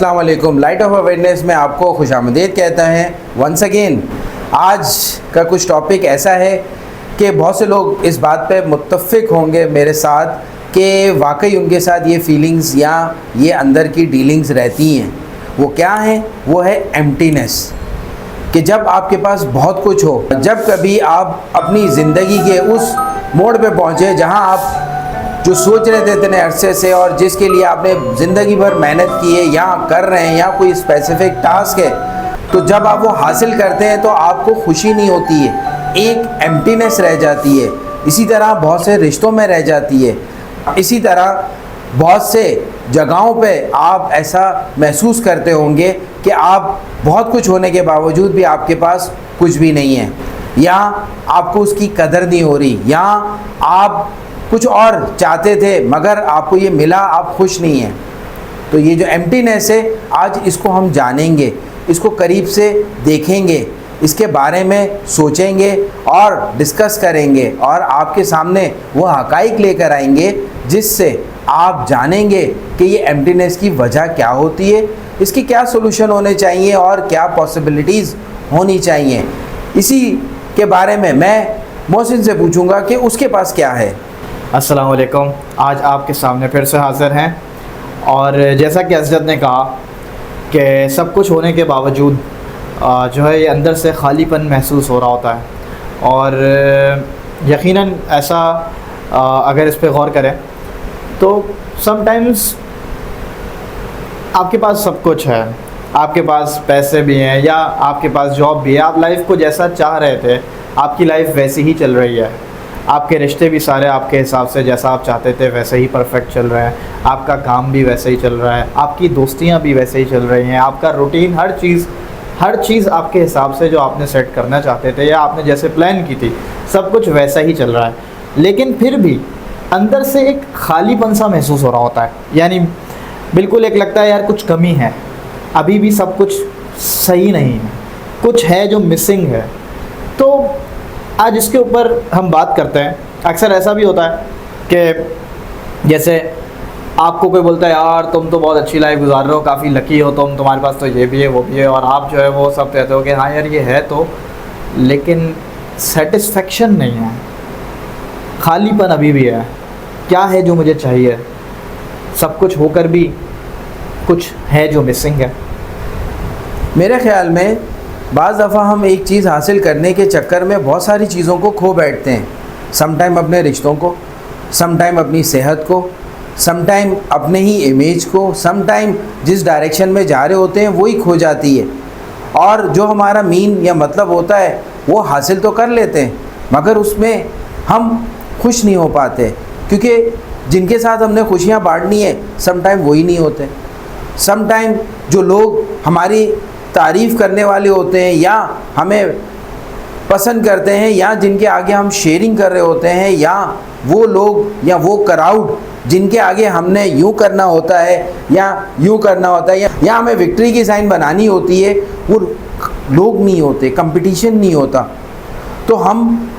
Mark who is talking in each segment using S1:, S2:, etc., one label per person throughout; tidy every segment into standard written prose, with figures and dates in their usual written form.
S1: अस्सलाम वालेकुम। Light of awareness में आपको खुशामदीद कहता है वंस अगेन। आज का कुछ टॉपिक ऐसा है कि बहुत से लोग इस बात पे मुत्तफ़िक होंगे मेरे साथ कि वाकई उनके साथ ये फीलिंग्स या ये अंदर की डीलिंग्स रहती हैं। वो क्या है? वो है एम्प्टीनेस। कि जब आपके पास बहुत कुछ हो, जब कभी आप अपनी ज़िंदगी के उस मोड़ पे पहुँचे जहाँ आप जो सोच रहे थे इतने अरसे से और जिसके लिए आपने ज़िंदगी भर मेहनत की है या कर रहे हैं या कोई स्पेसिफिक टास्क है, तो जब आप वो हासिल करते हैं तो आपको खुशी नहीं होती है, एक एम्प्टीनेस रह जाती है। इसी तरह बहुत से रिश्तों में रह जाती है। इसी तरह बहुत से जगहों पे आप ऐसा महसूस करते होंगे कि आप बहुत कुछ होने के बावजूद भी आपके पास कुछ भी नहीं है, या आपको उसकी कदर नहीं हो रही, या आप कुछ और चाहते थे मगर आपको ये मिला, आप खुश नहीं हैं। तो ये जो एम्प्टीनेस है, आज इसको हम जानेंगे, इसको करीब से देखेंगे, इसके बारे में सोचेंगे और डिस्कस करेंगे और आपके सामने वो हक़ाइक़ लेकर आएंगे जिससे आप जानेंगे कि ये एम्प्टीनेस की वजह क्या होती है, इसकी क्या सोल्यूशन होने चाहिए और क्या पॉसिबिलिटीज़ होनी चाहिए। इसी के बारे में मैं मोहसिन से पूछूंगा कि उसके पास क्या है।
S2: अस्सलाम वालेकुम। आज आपके सामने फिर से हाज़िर हैं और जैसा कि असजद ने कहा कि सब कुछ होने के बावजूद जो है ये अंदर से खालीपन महसूस हो रहा होता है। और यकीनन ऐसा अगर इस पे गौर करें तो समटाइम्स आपके पास सब कुछ है, आपके पास पैसे भी हैं या आपके पास जॉब भी है, आप लाइफ को जैसा चाह रहे थे आपकी लाइफ वैसी ही चल रही है, आपके रिश्ते भी सारे आपके हिसाब से जैसा आप चाहते थे वैसे ही परफेक्ट चल रहे हैं, आपका काम भी वैसे ही चल रहा है, आपकी दोस्तियां भी वैसे ही चल रही हैं, आपका रूटीन हर चीज़ आपके हिसाब से जो आपने सेट करना चाहते थे या आपने जैसे प्लान की थी सब कुछ वैसा ही चल रहा है। लेकिन फिर भी अंदर से एक खालीपन सा महसूस हो रहा होता है, यानी बिल्कुल एक लगता है यार कुछ कमी है, अभी भी सब कुछ सही नहीं है, कुछ है जो मिसिंग है। तो आज इसके ऊपर हम बात करते हैं। अक्सर ऐसा भी होता है कि जैसे आपको कोई बोलता है यार तुम तो बहुत अच्छी लाइफ गुजार रहे हो, काफ़ी लकी हो तुम, तुम्हारे पास तो ये भी है वो भी है, और आप जो है वो सब कहते हो कि हाँ यार ये है तो, लेकिन सेटिस्फेक्शन नहीं है, खालीपन अभी भी है। क्या है जो मुझे चाहिए? सब कुछ होकर भी कुछ है जो मिसिंग है।
S1: मेरे ख़्याल में बाज़ दफ़ा हम एक चीज़ हासिल करने के चक्कर में बहुत सारी चीज़ों को खो बैठते हैं। सम टाइम अपने रिश्तों को, सम टाइम अपनी सेहत को, सम टाइम अपने ही इमेज को, सम टाइम जिस डायरेक्शन में जा रहे होते हैं वही खो जाती है। और जो हमारा मीन या मतलब होता है वो हासिल तो कर लेते हैं मगर उसमें हम खुश नहीं हो पाते, क्योंकि जिनके साथ हमने खुशियाँ बांटनी है सम टाइम वही नहीं होते। सम टाइम जो लोग हमारी तारीफ़ करने वाले होते हैं या हमें पसंद करते हैं या जिनके आगे हम शेयरिंग कर रहे होते हैं, या वो लोग या वो क्राउड जिनके आगे हमने यूँ करना होता है या यूँ करना होता है या हमें विक्ट्री की साइन बनानी होती है, वो लोग नहीं होते, कंपटीशन नहीं होता। तो हम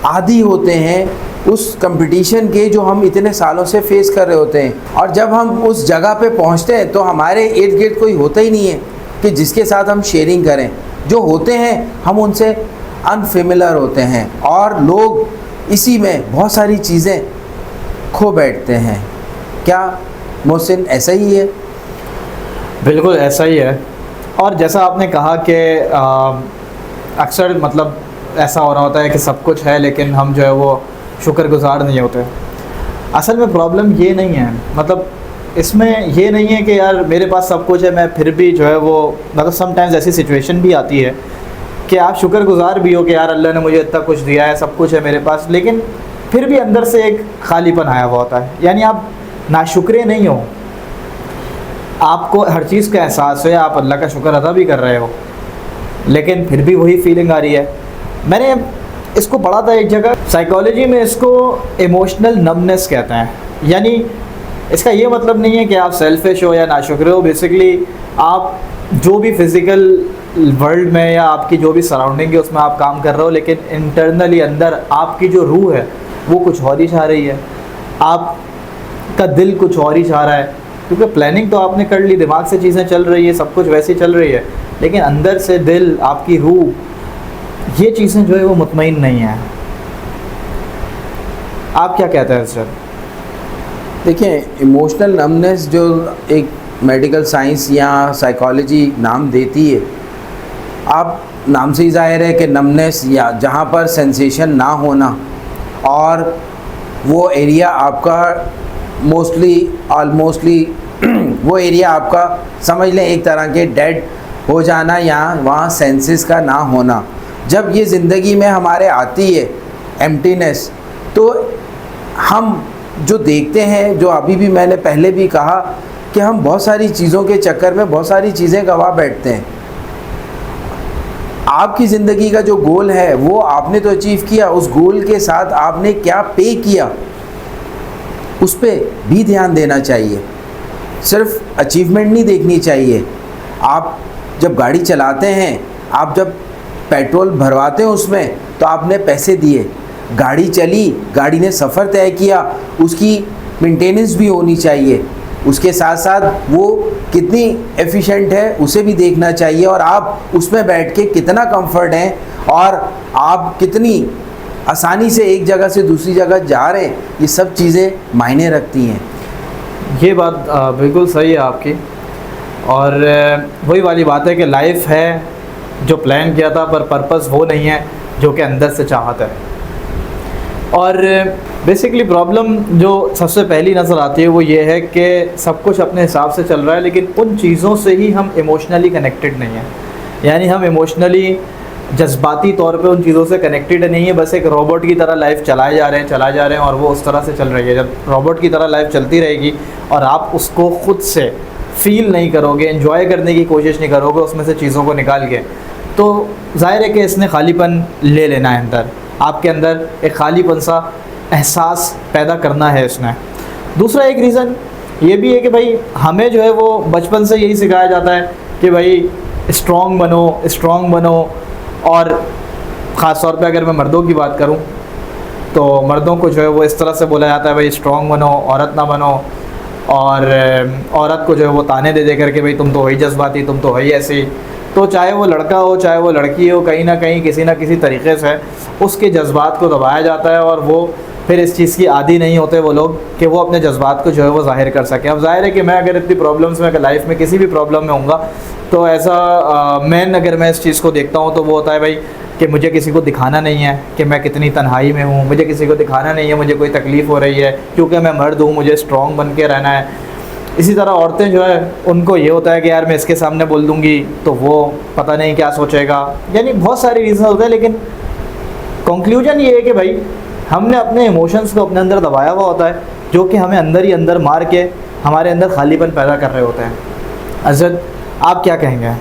S1: आदी होते हैं उस कंपटीशन के जो हम इतने सालों से फेस कर रहे होते हैं। और जब हम उस जगह पे पहुंचते हैं तो हमारे इर्द गिर्द कोई होता ही नहीं है कि जिसके साथ हम शेयरिंग करें। जो होते हैं हम उनसे अनफेमिलियर होते हैं और लोग इसी में बहुत सारी चीज़ें खो बैठते हैं। क्या मोहसिन ऐसा ही है?
S2: बिल्कुल ऐसा ही है। और जैसा आपने कहा कि अक्सर मतलब ऐसा हो रहा होता है कि सब कुछ है लेकिन हम जो है वो शुक्रगुजार नहीं होते। असल में प्रॉब्लम ये नहीं है, मतलब इसमें ये नहीं है कि यार मेरे पास सब कुछ है मैं फिर भी जो है वो, मतलब समटाइम्स ऐसी सिचुएशन भी आती है कि आप शुक्रगुजार भी हो कि यार अल्लाह ने मुझे इतना कुछ दिया है, सब कुछ है मेरे पास, लेकिन फिर भी अंदर से एक खालीपन आया हुआ होता है। यानी आप नाशुक्रे नहीं हो, आपको हर चीज़ का एहसास है, आप अल्लाह का शुक्र अदा भी कर रहे हो, लेकिन फिर भी वही फीलिंग आ रही है। मैंने इसको पढ़ा था एक जगह, साइकोलॉजी में इसको इमोशनल नमनेस कहते हैं। यानी इसका ये मतलब नहीं है कि आप सेल्फिश हो या नाशुक्र हो, बेसिकली आप जो भी फिज़िकल वर्ल्ड में या आपकी जो भी सराउंडिंग है उसमें आप काम कर रहे हो, लेकिन इंटरनली अंदर आपकी जो रूह है वो कुछ और ही चाह रही है, आपका दिल कुछ और ही चाह रहा है, क्योंकि प्लानिंग तो आपने कर ली, दिमाग से चीज़ें चल रही है, सब कुछ वैसे ही चल रही है, लेकिन अंदर से दिल, आपकी रूह, ये चीज़ें जो है वो मुतमईन नहीं है। आप क्या कहते हैं सर?
S1: देखिए, इमोशनल नमनेस जो एक मेडिकल साइंस या साइकोलॉजी नाम देती है, आप नाम से ही जाहिर है कि नमनेस या जहाँ पर सेंसेशन ना होना, और वो एरिया आपका ऑलमोस्टली वो एरिया आपका समझ लें एक तरह के डेड हो जाना, या वहाँ सेंसेस का ना होना। जब ये ज़िंदगी में हमारे आती है एम्प्टीनेस, तो हम जो देखते हैं, जो अभी भी मैंने पहले भी कहा कि हम बहुत सारी चीज़ों के चक्कर में बहुत सारी चीज़ें गवा बैठते हैं। आपकी ज़िंदगी का जो गोल है वो आपने तो अचीव किया, उस गोल के साथ आपने क्या पे किया उस पर भी ध्यान देना चाहिए। सिर्फ अचीवमेंट नहीं देखनी चाहिए। आप जब गाड़ी चलाते हैं, आप जब पेट्रोल भरवाते हैं उसमें, तो आपने पैसे दिए, गाड़ी चली, गाड़ी ने सफ़र तय किया, उसकी मेंटेनेंस भी होनी चाहिए, उसके साथ साथ वो कितनी एफिशिएंट है उसे भी देखना चाहिए, और आप उसमें बैठ के कितना कंफर्ट हैं और आप कितनी आसानी से एक जगह से दूसरी जगह जा रहे हैं, ये सब चीज़ें मायने रखती हैं।
S2: ये बात बिल्कुल सही है आपकी, और वही वाली बात है कि लाइफ है जो प्लान किया था, पर पर्पस वो नहीं है जो कि अंदर से चाहता है। और बेसिकली प्रॉब्लम जो सबसे पहली नज़र आती है वो ये है कि सब कुछ अपने हिसाब से चल रहा है, लेकिन उन चीज़ों से ही हम इमोशनली कनेक्टेड नहीं हैं। यानी हम इमोशनली जज्बाती तौर पे उन चीज़ों से कनेक्टेड नहीं है, बस एक रोबोट की तरह लाइफ चलाए जा रहे हैं और वो उस तरह से चल रही है। जब रोबोट की तरह लाइफ चलती रहेगी और आप उसको ख़ुद से फील नहीं करोगे, एंजॉय करने की कोशिश नहीं करोगे उसमें से चीज़ों को निकाल के, तो ज़ाहिर है कि इसने खालीपन ले लेना है अंदर, आपके अंदर एक खालीपन सा एहसास पैदा करना है इसने। दूसरा एक रीज़न ये भी है कि भाई हमें जो है वो बचपन से यही सिखाया जाता है कि भाई स्ट्रॉन्ग बनो, और ख़ास तौर पे अगर मैं मर्दों की बात करूं तो मर्दों को जो है वो इस तरह से बोला जाता है भाई स्ट्रॉन्ग बनो, औरत ना बनो, और औरत को जो है वो ताने दे करके भाई तुम तो वही जज्बाती, तुम तो वही ऐसी। तो चाहे वो लड़का हो चाहे वो लड़की हो, कहीं ना कहीं किसी ना किसी तरीके से उसके जज्बात को दबाया जाता है, और वो फिर इस चीज़ की आदी नहीं होते वो लोग कि वो अपने जज्बात को जो है वो ज़ाहिर कर सकें। अब ज़ाहिर है कि मैं अगर इतनी प्रॉब्लम्स में, अगर लाइफ में किसी भी प्रॉब्लम में होऊंगा, तो ऐसा अगर मैं इस चीज़ को देखता हूँ तो वो होता है भाई कि मुझे किसी को दिखाना नहीं है कि मैं कितनी तन्हाई में हूँ, मुझे किसी को दिखाना नहीं है मुझे कोई तकलीफ़ हो रही है, क्योंकि मैं मर्द हूँ, मुझे स्ट्रॉन्ग बन के रहना है। इसी तरह औरतें जो है उनको ये होता है कि यार मैं इसके सामने बोल दूँगी तो वो पता नहीं क्या सोचेगा। यानी बहुत सारे रीज़न होते हैं, लेकिन कंक्लूजन ये है कि भाई हमने अपने इमोशंस को अपने अंदर दबाया हुआ होता है, जो कि हमें अंदर ही अंदर मार के हमारे अंदर खालीपन पैदा कर रहे होते हैं। अज़द, आप क्या कहेंगे?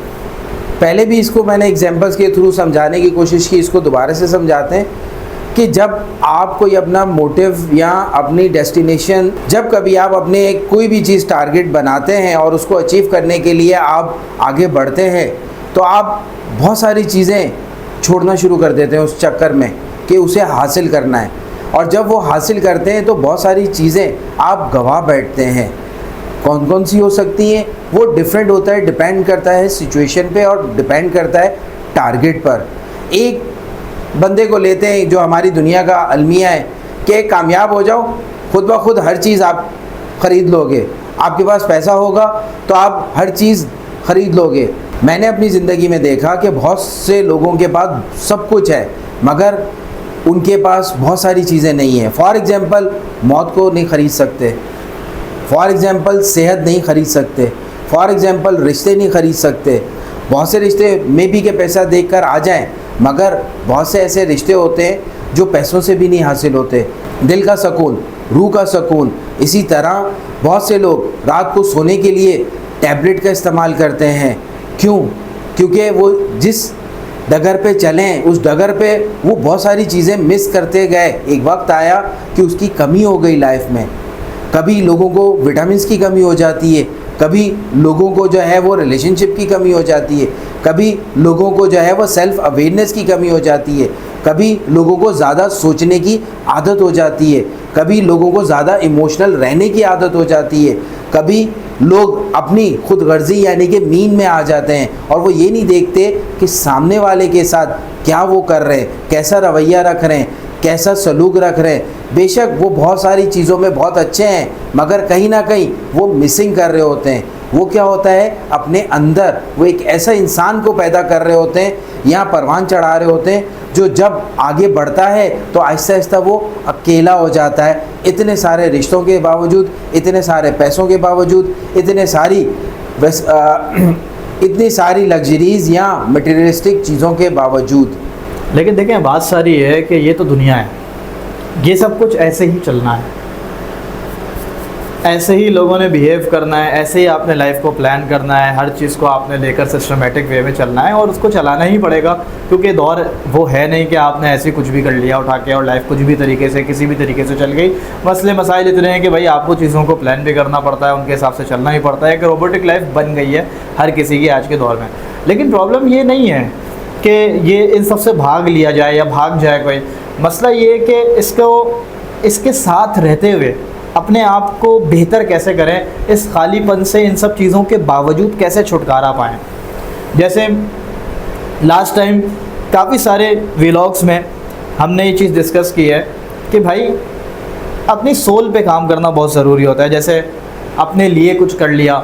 S1: पहले भी इसको मैंने एग्जांपल्स के थ्रू समझाने की कोशिश की, इसको दोबारा से समझाते हैं कि जब आप कोई अपना मोटिव या अपनी डेस्टिनेशन, जब कभी आप अपने कोई भी चीज़ टारगेट बनाते हैं और उसको अचीव करने के लिए आप आगे बढ़ते हैं, तो आप बहुत सारी चीज़ें छोड़ना शुरू कर देते हैं उस चक्कर में कि उसे हासिल करना है, और जब वो हासिल करते हैं तो बहुत सारी चीज़ें आप गवा बैठते हैं। कौन कौन सी हो सकती हैं वो डिफरेंट होता है, डिपेंड करता है सिचुएशन पे और डिपेंड करता है टारगेट पर। एक बंदे को लेते हैं जो हमारी दुनिया का अलमिया है कि कामयाब हो जाओ, खुद ब खुद हर चीज़ आप ख़रीद लोगे, आपके पास पैसा होगा तो आप हर चीज़ ख़रीद लोगे। मैंने अपनी ज़िंदगी में देखा कि बहुत से लोगों के पास सब कुछ है मगर उनके पास बहुत सारी चीज़ें नहीं हैं। फॉर एग्ज़ाम्पल मौत को नहीं ख़रीद सकते, फॉर एग्ज़ाम्पल सेहत नहीं ख़रीद सकते, फॉर एग्ज़ाम्पल रिश्ते नहीं ख़रीद सकते। बहुत से रिश्ते में भी के पैसा देकर आ जाएं, मगर बहुत से ऐसे रिश्ते होते हैं जो पैसों से भी नहीं हासिल होते। दिल का सुकून, रूह का सुकून। इसी तरह बहुत से लोग रात को सोने के लिए टैबलेट का इस्तेमाल करते हैं। क्यों? क्योंकि वो जिस डगर पे चलें उस डगर पे वो बहुत सारी चीज़ें मिस करते गए। एक वक्त आया कि उसकी कमी हो गई लाइफ में। कभी लोगों को विटामिन्स की कमी हो जाती है, कभी लोगों को जो है वो रिलेशनशिप की कमी हो जाती है, कभी लोगों को जो है वो सेल्फ अवेयरनेस की कमी हो जाती है, कभी लोगों को ज़्यादा सोचने की आदत हो जाती है, कभी लोगों को ज़्यादा इमोशनल रहने की आदत हो जाती है, कभी लोग अपनी खुद गर्जी यानी कि मीन में आ जाते हैं और वो ये नहीं देखते कि सामने वाले के साथ क्या वो कर रहे हैं, कैसा रवैया रख रहे हैं, कैसा सलूक रख रहे हैं। बेशक वो बहुत सारी चीज़ों में बहुत अच्छे हैं, मगर कहीं ना कहीं वो मिसिंग कर रहे होते हैं। वो क्या होता है, अपने अंदर वो एक ऐसा इंसान को पैदा कर रहे होते हैं, यहाँ परवान चढ़ा रहे होते हैं, जो जब आगे बढ़ता है तो आहिस्ता आहिस्ता वो अकेला हो जाता है। इतने सारे रिश्तों के बावजूद, इतने सारे पैसों के बावजूद, इतनी सारी लग्जरीज़ या मटेरियलिस्टिक चीज़ों के बावजूद।
S2: लेकिन देखें, बात सारी है कि ये तो दुनिया है, ये सब कुछ ऐसे ही चलना है, ऐसे ही लोगों ने बिहेव करना है, ऐसे ही आपने लाइफ को प्लान करना है, हर चीज़ को आपने लेकर सिस्टमेटिक वे में चलना है और उसको चलाना ही पड़ेगा, क्योंकि दौर वो है नहीं कि आपने ऐसे कुछ भी कर लिया उठा के और लाइफ कुछ भी तरीके से किसी भी तरीके से चल गई। मसले मसाइल इतने हैं कि भाई आपको चीज़ों को प्लान भी करना पड़ता है, उनके हिसाब से चलना ही पड़ता है। एक रोबोटिक लाइफ बन गई है हर किसी की आज के दौर में। लेकिन प्रॉब्लम ये नहीं है कि ये इन सब से भाग लिया जाए या भाग जाए कोई। मसला ये है कि इसके साथ रहते हुए अपने आप को बेहतर कैसे करें, इस खालीपन से, इन सब चीज़ों के बावजूद कैसे छुटकारा पाएँ। जैसे लास्ट टाइम काफ़ी सारे व्लॉग्स में हमने ये चीज़ डिस्कस की है कि भाई अपनी सोल पे काम करना बहुत ज़रूरी होता है। जैसे अपने लिए कुछ कर लिया,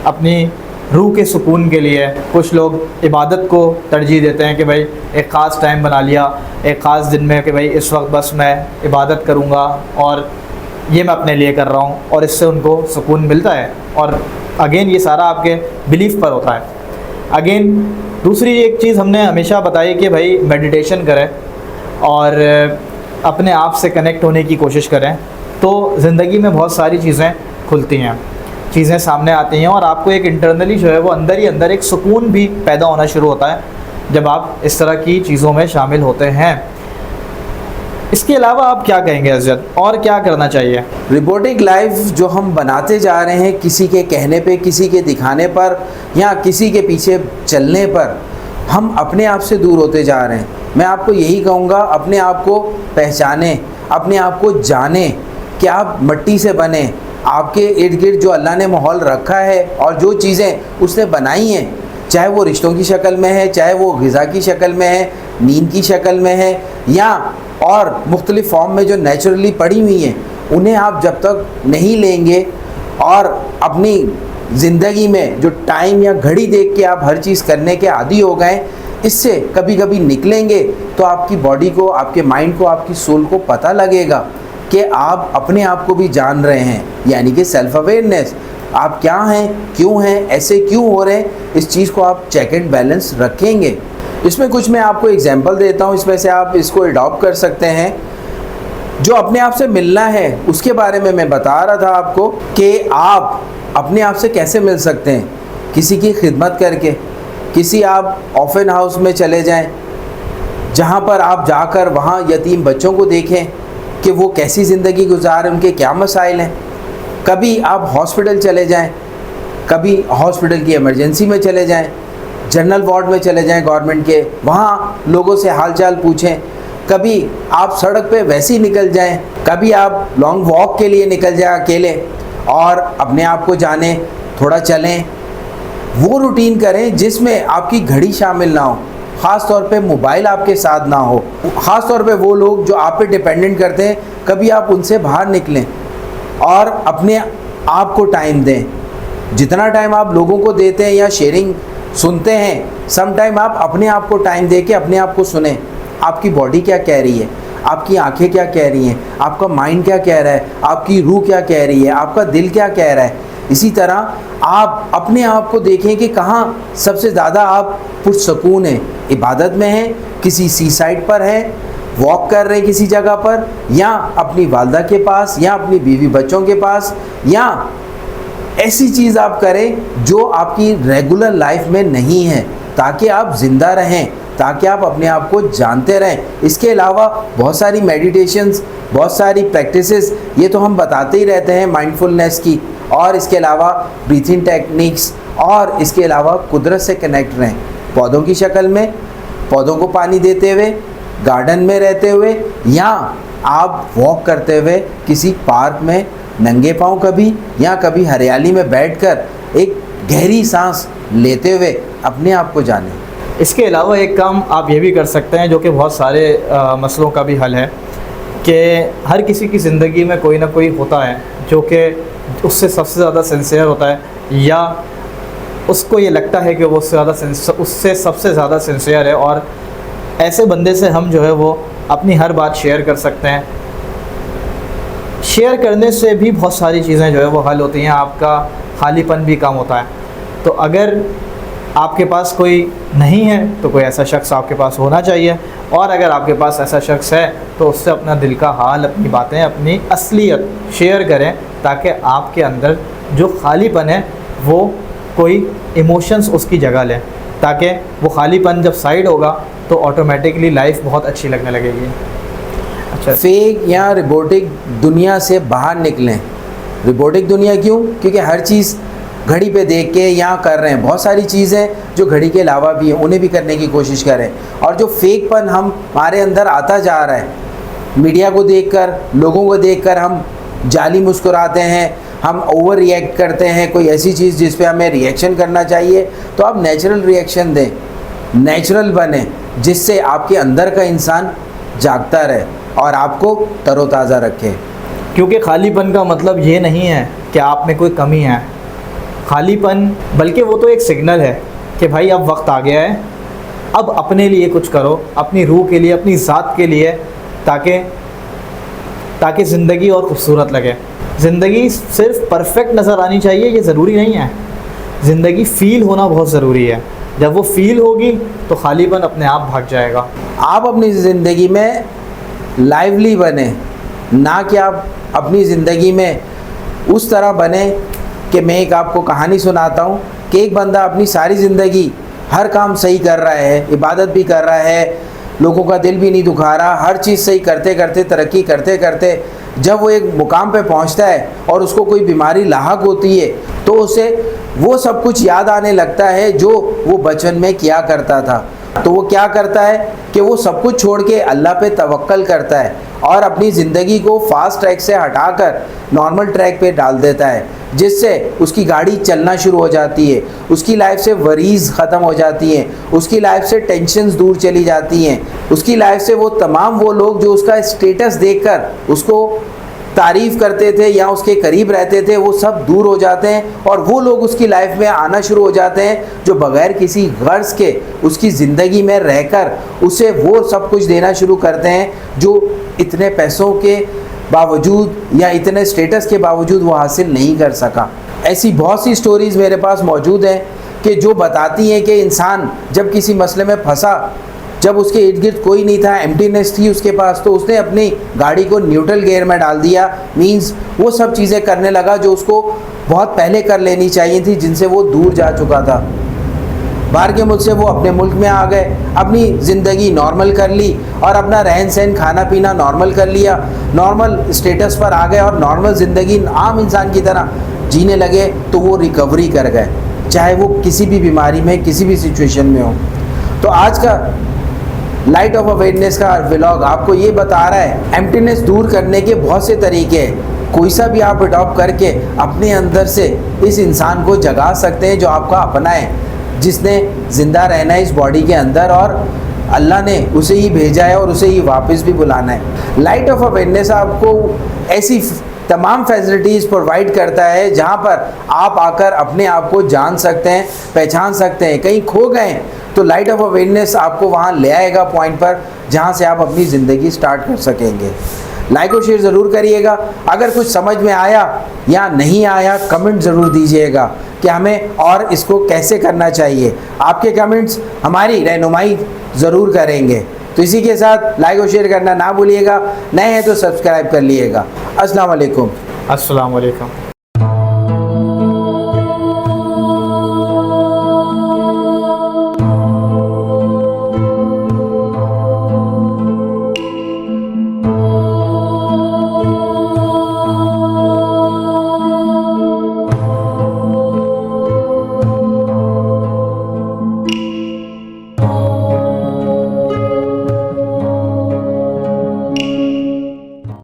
S2: अपनी रूह के सुकून के लिए कुछ लोग इबादत को तरजीह देते हैं कि भाई एक ख़ास टाइम बना लिया, एक ख़ास दिन में कि भाई इस वक्त बस मैं इबादत करूँगा और ये मैं अपने लिए कर रहा हूँ और इससे उनको सुकून मिलता है। और अगेन ये सारा आपके बिलीफ पर होता है। अगेन दूसरी एक चीज़ हमने हमेशा बताई कि भाई मेडिटेशन करें और अपने आप से कनेक्ट होने की कोशिश करें, तो ज़िंदगी में बहुत सारी चीज़ें खुलती हैं, चीज़ें सामने आती हैं और आपको एक इंटरनली जो है वो अंदर ही अंदर एक सुकून भी पैदा होना शुरू होता है जब आप इस तरह की चीज़ों में शामिल होते हैं। इसके अलावा आप क्या कहेंगे अज़र, और क्या करना चाहिए?
S1: रोबोटिक लाइफ जो हम बनाते जा रहे हैं, किसी के कहने पे, किसी के दिखाने पर या किसी के पीछे चलने पर, हम अपने आप से दूर होते जा रहे हैं। मैं आपको यही कहूँगा, अपने आप को पहचानें, अपने आप को जानें कि आप मिट्टी से बने। आपके इर्द गिर्द जो अल्लाह ने माहौल रखा है और जो चीज़ें उसने बनाई हैं, चाहे वो रिश्तों की शक्ल में है, चाहे वो ग़िज़ा की शक्ल में है, नींद की शक्ल में है, या और मुख्तलिफ़ फॉर्म में जो नेचुरली पड़ी हुई हैं, उन्हें आप जब तक नहीं लेंगे और अपनी ज़िंदगी में जो टाइम या घड़ी देख के आप हर चीज़ करने के आदी हो गए, इससे कभी कभी निकलेंगे तो आपकी बॉडी को, आपके माइंड को, आपकी सोल को पता लगेगा कि आप अपने आप को भी जान रहे हैं, यानी कि सेल्फ अवेयरनेस। आप क्या हैं, क्यों हैं, ऐसे क्यों हो रहे हैं, इस चीज़ को आप चेक एंड बैलेंस रखेंगे। इसमें कुछ मैं आपको एग्जांपल देता हूँ, इसमें से आप इसको अडॉप्ट कर सकते हैं। जो अपने आप से मिलना है उसके बारे में मैं बता रहा था आपको कि आप अपने आप से कैसे मिल सकते हैं। किसी की खिदमत करके, किसी आप ऑर्फन हाउस में चले जाएं, जहाँ पर आप जाकर वहाँ यतीम बच्चों को देखें कि वो कैसी ज़िंदगी गुजारें, उनके क्या मसाइल हैं। कभी आप हॉस्पिटल चले जाएं, कभी हॉस्पिटल की इमरजेंसी में चले जाएं, जनरल वार्ड में चले जाएं गवर्नमेंट के, वहाँ लोगों से हाल चाल पूछें। कभी आप सड़क पे वैसे ही निकल जाएं, कभी आप लॉन्ग वॉक के लिए निकल जाएं अकेले और अपने आप को जानें, थोड़ा चलें। वो रूटीन करें जिसमें आपकी घड़ी शामिल ना हो, ख़ास तौर पे मोबाइल आपके साथ ना हो। ख़ास तौर पे वो लोग जो आप पे डिपेंडेंट करते हैं, कभी आप उनसे बाहर निकलें और अपने आप को टाइम दें। जितना टाइम आप लोगों को देते हैं या शेयरिंग सुनते हैं, सम टाइम आप अपने आप को टाइम दे के अपने आप को सुने। आपकी बॉडी क्या कह रही है, आपकी आंखें क्या कह रही हैं, आपका माइंड क्या कह रहा है, आपकी रूह क्या कह रही है, आपका दिल क्या कह रहा है। इसी तरह आप अपने आप को देखें कि कहाँ सबसे ज़्यादा आप पुरसकून हैं। इबादत में हैं, किसी सी साइड पर हैं, वॉक कर रहे हैं किसी जगह पर, या अपनी वालदा के पास, या अपनी बीवी बच्चों के पास, या ऐसी चीज़ आप करें जो आपकी रेगुलर लाइफ में नहीं है, ताकि आप ज़िंदा रहें, ताकि आप अपने आप को जानते रहें। इसके अलावा बहुत सारी मेडिटेशंस, बहुत सारी प्रैक्टिसेस ये तो हम बताते ही रहते हैं माइंडफुलनेस की, और इसके अलावा ब्रीथिंग टेक्निक्स, और इसके अलावा कुदरत से कनेक्ट रहें, पौधों की शक्ल में, पौधों को पानी देते हुए, गार्डन में रहते हुए, या आप वॉक करते हुए किसी पार्क में नंगे पाँव कभी, या कभी हरियाली में बैठकर एक गहरी सांस लेते हुए अपने आप को जानें।
S2: इसके अलावा एक काम आप ये भी कर सकते हैं जो कि बहुत सारे मसलों का भी हल है, कि हर किसी की ज़िंदगी में कोई ना कोई होता है जो कि उससे सबसे ज़्यादा सिंसियर होता है, या उसको ये लगता है कि वो उससे सबसे ज़्यादा सिंसियर है, और ऐसे बंदे से हम जो है वो अपनी हर बात शेयर कर सकते हैं। शेयर करने से भी बहुत सारी चीज़ें जो है वो हल होती हैं, आपका खालीपन भी कम होता है। तो अगर आपके पास कोई नहीं है तो कोई ऐसा शख्स आपके पास होना चाहिए, और अगर आपके पास ऐसा शख्स है तो उससे अपना दिल का हाल, अपनी बातें, अपनी असलियत शेयर करें, ताकि आपके अंदर जो खालीपन है वो कोई इमोशंस उसकी जगह लें, ताकि वो खालीपन जब साइड होगा तो ऑटोमेटिकली लाइफ बहुत अच्छी लगने लगेगी। अच्छा,
S1: फेक या रोबोटिक दुनिया से बाहर निकलें। रोबोटिक दुनिया क्यों? क्योंकि हर चीज़ घड़ी पे देख के यहाँ कर रहे हैं। बहुत सारी चीज़ें जो घड़ी के अलावा भी हैं उन्हें भी करने की कोशिश करें। और जो फेकपन हमारे अंदर आता जा रहा है, मीडिया को देखकर, लोगों को देखकर हम जाली मुस्कुराते हैं, हम ओवर रिएक्ट करते हैं कोई ऐसी चीज़ जिस पे हमें रिएक्शन करना चाहिए। तो आप नेचुरल रिएक्शन दें, नेचुरल बने, जिससे आपके अंदर का इंसान जागता रहे और आपको तरोताज़ा रखे।
S2: क्योंकि खालीपन का मतलब ये नहीं है कि आप में कोई कमी है। खालीपन बल्कि वो तो एक सिग्नल है कि भाई अब वक्त आ गया है, अब अपने लिए कुछ करो, अपनी रूह के लिए, अपनी ज़ात के लिए, ताकि ज़िंदगी और ख़ूबसूरत लगे। ज़िंदगी सिर्फ परफेक्ट नज़र आनी चाहिए ये ज़रूरी नहीं है। ज़िंदगी फ़ील होना बहुत ज़रूरी है। जब वो फ़ील होगी तो खालीपन अपने आप भाग जाएगा।
S1: आप अपनी ज़िंदगी में लाइवली बने, ना कि आप अपनी ज़िंदगी में उस तरह बने कि मैं एक आपको कहानी सुनाता हूँ कि एक बंदा अपनी सारी ज़िंदगी हर काम सही कर रहा है, इबादत भी कर रहा है, लोगों का दिल भी नहीं दुखा रहा, हर चीज़ सही करते करते, तरक्की करते करते जब वो एक मुकाम पे पहुँचता है और उसको कोई बीमारी लाहक होती है तो उसे वो सब कुछ याद आने लगता है जो वो बचपन में किया करता था। तो वो क्या करता है कि वो सब कुछ छोड़ के अल्लाह पे तवक्कल करता है और अपनी ज़िंदगी को फास्ट ट्रैक से हटाकर नॉर्मल ट्रैक पे डाल देता है, जिससे उसकी गाड़ी चलना शुरू हो जाती है, उसकी लाइफ से वरीज़ ख़त्म हो जाती हैं, उसकी लाइफ से टेंशन्स दूर चली जाती हैं, उसकी लाइफ से वो तमाम वो लोग जो उसका स्टेटस देखकर उसको तारीफ़ करते थे या उसके करीब रहते थे वो सब दूर हो जाते हैं, और वो लोग उसकी लाइफ में आना शुरू हो जाते हैं जो बग़ैर किसी गर्ज़ के उसकी ज़िंदगी में रहकर उसे वो सब कुछ देना शुरू करते हैं जो इतने पैसों के बावजूद या इतने स्टेटस के बावजूद वो हासिल नहीं कर सका। ऐसी बहुत सी स्टोरीज़ मेरे पास मौजूद हैं कि जो बताती हैं कि इंसान जब किसी मसले में फंसा, जब उसके इर्द गिर्द कोई नहीं था, एम्प्टीनेस थी उसके पास, तो उसने अपनी गाड़ी को न्यूट्रल गियर में डाल दिया। मींस वो सब चीज़ें करने लगा जो उसको बहुत पहले कर लेनी चाहिए थी, जिनसे वो दूर जा चुका था। बाहर के मुल्क से वो अपने मुल्क में आ गए, अपनी ज़िंदगी नॉर्मल कर ली और अपना रहन सहन, खाना पीना नॉर्मल कर लिया, नॉर्मल स्टेटस पर आ गए और नॉर्मल ज़िंदगी आम इंसान की तरह जीने लगे। तो वो रिकवरी कर गए, चाहे वो किसी भी बीमारी में, किसी भी सिचुएशन में हो। तो आज का लाइट ऑफ अवेयरनेस का व्लॉग आपको ये बता रहा है एम्प्टीनेस दूर करने के बहुत से तरीके हैं। कोई सा भी आप अडॉप्ट करके अपने अंदर से इस इंसान को जगा सकते हैं जो आपका अपना है, जिसने ज़िंदा रहना है इस बॉडी के अंदर और अल्लाह ने उसे ही भेजा है और उसे ही वापस भी बुलाना है। लाइट ऑफ अवेयरनेस आपको ऐसी तमाम फैसिलिटीज़ प्रोवाइड करता है जहाँ पर आप आकर अपने आप को जान सकते हैं, पहचान सकते हैं। कहीं खो गए तो लाइट ऑफ अवेयरनेस आपको वहाँ ले आएगा पॉइंट पर जहाँ से आप अपनी ज़िंदगी स्टार्ट कर सकेंगे। लाइक और शेयर ज़रूर करिएगा। अगर कुछ समझ में आया या नहीं आया कमेंट ज़रूर दीजिएगा कि हमें और इसको कैसे करना चाहिए। आपके कमेंट्स हमारी रहनुमाई ज़रूर करेंगे। तो इसी के साथ लाइक और शेयर करना ना भूलिएगा। नए हैं तो सब्सक्राइब कर लीजिएगा। अस्सलाम वालेकुम।
S2: अस्सलाम वालेकुम।